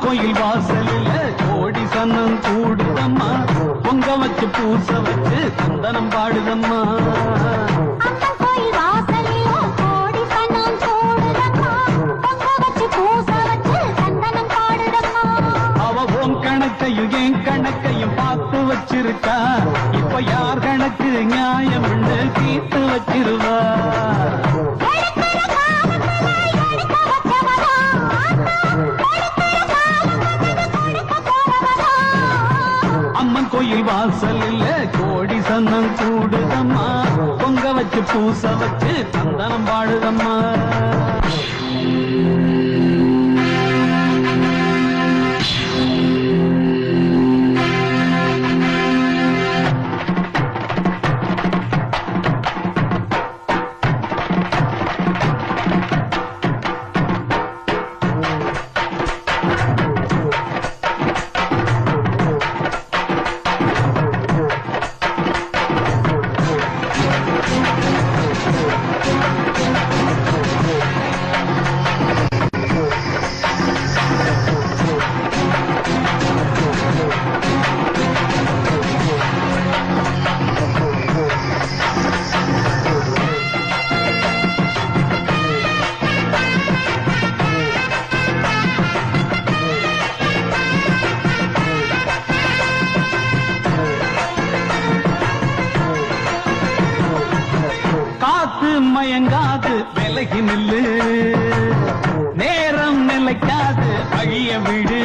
கோயில் வாசலில் கோடி சன்னம் கூடுதம்மா பொங்க வச்சு பூச வச்சு சந்தனம் பாடுதம்மா என் கணக்கையும் பார்த்து வச்சிருக்கா இப்ப யார் கணக்கு நியாயம் தீர்த்து வச்சிருவா அம்மன் கோயில் வாசலில் கோடி சன்னம் கூடுதம்மா பொங்க வச்சு பூச வச்சு சந்தனம் பாடுதம்மா மயங்காது விலகி நில்லு நேரம் நிலைக்காது அழிய விடு